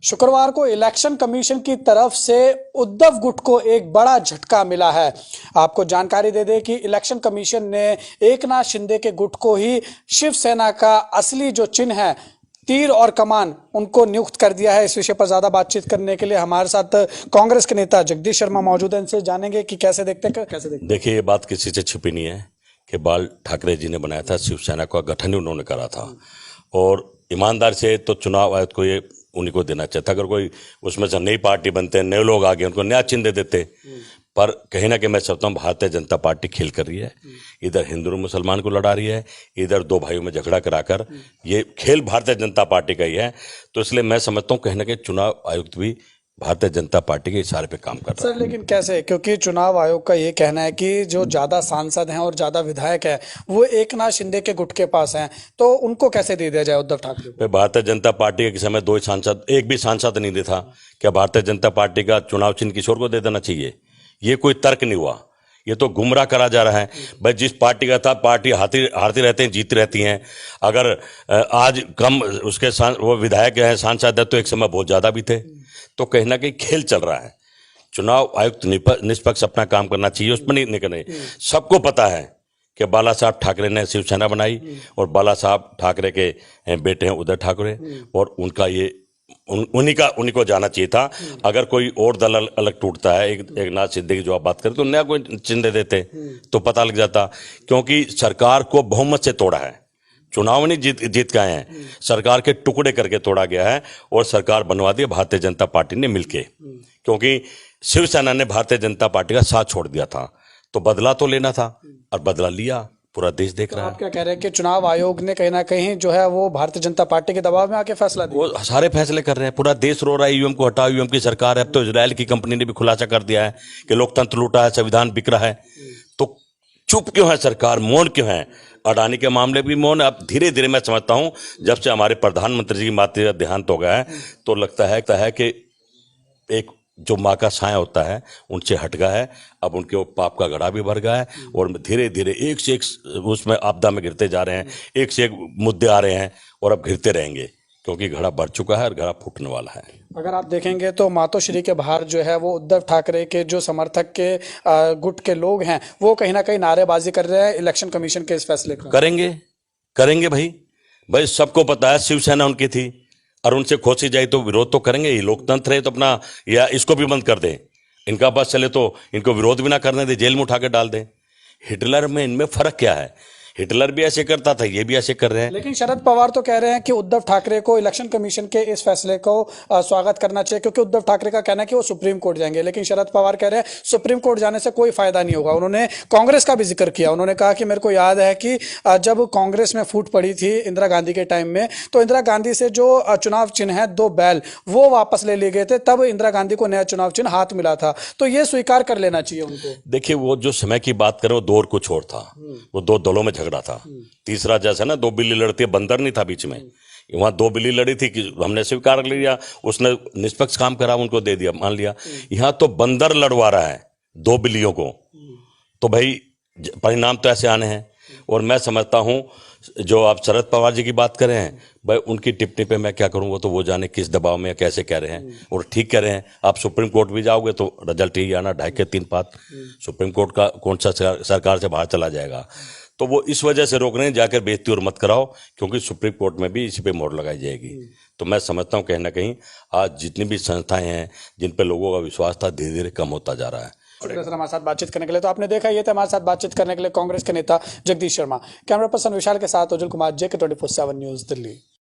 शुक्रवार को election commission की तरफ से उद्धव गुट को एक बड़ा झटका मिला है। आपको जानकारी दे दें कि इलेक्शन कमीशन ने एकनाथ शिंदे के गुट को ही शिवसेना का असली जो चिन्ह है, तीर और कमान, उनको नियुक्त कर दिया है। इस विषय पर ज्यादा बातचीत करने के लिए हमारे साथ कांग्रेस के नेता जगदीश शर्मा मौजूद हैं। इनसे जानेंगे कि कैसे देखते। देखिए, ये बात किसी से छिपी नहीं है कि बाल ठाकरे जी ने बनाया था, शिवसेना का गठन ही उन्होंने करा था और ईमानदार से तो चुनाव आयोग को ये उन्हीं को देना चाहिए था। अगर कोई उसमें से नई पार्टी बनते हैं, नए लोग आ गए, उनको नया चिन्ह दे देते। पर कहीं ना कहीं मैं समझता हूँ भारतीय जनता पार्टी खेल कर रही है। इधर हिंदू मुसलमान को लड़ा रही है, इधर दो भाइयों में झगड़ा कराकर ये खेल भारतीय जनता पार्टी का ही है। तो इसलिए मैं समझता हूँ कहीं ना कहीं चुनाव आयुक्त भी भारतीय जनता पार्टी के इशारे पे काम कर रहा है। सर, लेकिन कैसे? क्योंकि चुनाव आयोग का ये कहना है कि जो ज्यादा सांसद हैं और ज्यादा विधायक हैं वो एकनाथ शिंदे के गुट के पास हैं, तो उनको कैसे दे दिया जाए उद्धव ठाकरे को? भारतीय जनता पार्टी के समय एक भी सांसद नहीं दे था। क्या भारतीय जनता पार्टी का चुनाव चिन्ह किशोर को दे देना चाहिए? ये कोई तर्क नहीं हुआ, ये तो गुमराह करा जा रहा है। भाई, जिस पार्टी का था, पार्टी हारती रहते हैं, जीती रहती हैं। अगर आज कम उसके वो विधायक हैं, सांसद है, तो एक समय बहुत ज्यादा भी थे। तो कहीं ना कहीं खेल चल रहा है। चुनाव आयुक्त निष्पक्ष अपना काम करना चाहिए, उस पर नहीं करना। सबको पता है कि बाला साहब ठाकरे ने शिवसेना बनाई और बाला साहब ठाकरे के बेटे हैं उद्धव ठाकरे, और उनका ये उन्हीं को जाना चाहिए था। अगर कोई और दल अलग टूटता है, एक नाथ शिंदे की जो आप बात करें, तो नया कोई चिन्ह दे देते तो पता लग जाता। क्योंकि सरकार को बहुमत से तोड़ा है, चुनाव नहीं जीत के आए हैं, सरकार के टुकड़े करके तोड़ा गया है और सरकार बनवा दी भारतीय जनता पार्टी ने मिलके। क्योंकि शिवसेना ने भारतीय जनता पार्टी का साथ छोड़ दिया था, तो बदला तो लेना था और बदला लिया। पूरा देश देख रहा है। आप क्या कह रहे हैं कि चुनाव आयोग ने कहीं ना कहीं जो है वो भारतीय जनता पार्टी के दबाव में आके फैसला दिया? वो सारे फैसले कर रहे हैं, पूरा देश रो रहा है ईवीएम को हटाओ, ईवीएम की सरकार है। अब तो इजराइल की कंपनी ने भी खुलासा कर दिया है कि लोकतंत्र लूटा है, संविधान बिक रहा है। तो चुप क्यों है सरकार, मौन क्यों है? अडानी के मामले भी मौन। अब धीरे धीरे मैं समझता हूं जब से हमारे प्रधानमंत्री जी की मातृ का देहांत हो गया है, तो लगता है कि एक जो माँ का साया होता है उनसे हट गया है। अब उनके पाप का घड़ा भी भर गया है और धीरे धीरे एक से एक उसमें आपदा में गिरते जा रहे हैं, एक से एक मुद्दे आ रहे हैं और अब गिरते रहेंगे, क्योंकि घड़ा भर चुका है और घड़ा फूटने वाला है। अगर आप देखेंगे तो मातोश्री के बाहर जो है वो उद्धव ठाकरे के जो समर्थक के गुट के लोग हैं वो कहीं ना कहीं नारेबाजी कर रहे हैं इलेक्शन कमीशन के इस फैसले को। करेंगे भाई सबको पता है शिवसेना उनकी थी और उनसे खोसी जाए तो विरोध तो करेंगे ही। लोकतंत्र है तो अपना, या इसको भी बंद कर दें, इनका बस चले तो इनको विरोध भी ना करने दे, जेल में उठा के डाल दें। हिटलर में इनमें फर्क क्या है? हिटलर भी ऐसे करता था, ये भी ऐसे कर रहे हैं। लेकिन शरद पवार तो कह रहे हैं कि उद्धव ठाकरे को इलेक्शन कमीशन के इस फैसले को स्वागत करना चाहिए, क्योंकि उद्धव ठाकरे का कहना है कि वो सुप्रीम कोर्ट जाएंगे। लेकिन शरद पवार कह रहे हैं सुप्रीम कोर्ट जाने से कोई फायदा नहीं होगा। उन्होंने कांग्रेस का भी जिक्र किया। उन्होंने कहा कि मेरे को याद है कि जब कांग्रेस में फूट पड़ी थी इंदिरा गांधी के टाइम में, तो इंदिरा गांधी से जो चुनाव चिन्ह है 2 बैल, वो वापस ले लिए गए थे। तब इंदिरा गांधी को नया चुनाव चिन्ह हाथ मिला था, तो ये स्वीकार कर लेना चाहिए उनको। देखिए, वो जो समय की बात करें वो दौर कुछ और था, वो 2 दलों में झगड़ा था। तीसरा जैसा ना 2 बिल्ली लड़ती है, बंदर नहीं था बीच में, वहां 2 बिल्ली लड़ी थी कि हमने स्वीकार लिया, उसने निष्पक्ष काम करा, उनको दे दिया, मान लिया। यहां तो बंदर लड़वा रहा है 2 बिल्लियों को, तो भाई परिणाम तो ऐसे आने हैं। और मैं समझता हूं जो आप शरद पवार जी की बात कर रहे हैं, भाई उनकी टिप्पणी पे मैं क्या करूं, वो तो वो जाने किस दबाव में कैसे कह रहे हैं, और ठीक कह रहे हैं। आप सुप्रीम कोर्ट भी जाओगे तो रिजल्ट ही आना, 2.5 के 3 पात। सुप्रीम कोर्ट का कौन सा सरकार से बाहर चला जाएगा? तो वो इस वजह से रोक रहे हैं, जाकर बेइज्जती और मत कराओ, क्योंकि सुप्रीम कोर्ट में भी इसी पे मोहर लगाई जाएगी। तो मैं समझता हूँ कहीं ना कहीं आज जितनी भी संस्थाएं हैं जिन पे लोगों का विश्वास था, धीरे धीरे कम होता जा रहा है। हमारे साथ बातचीत करने के लिए, तो आपने देखा ये था हमारे साथ बातचीत करने के लिए कांग्रेस के नेता जगदीश शर्मा। कैमरा पर्सन विशाल के साथ उज्जवल कुमार, JK24/7 न्यूज, दिल्ली।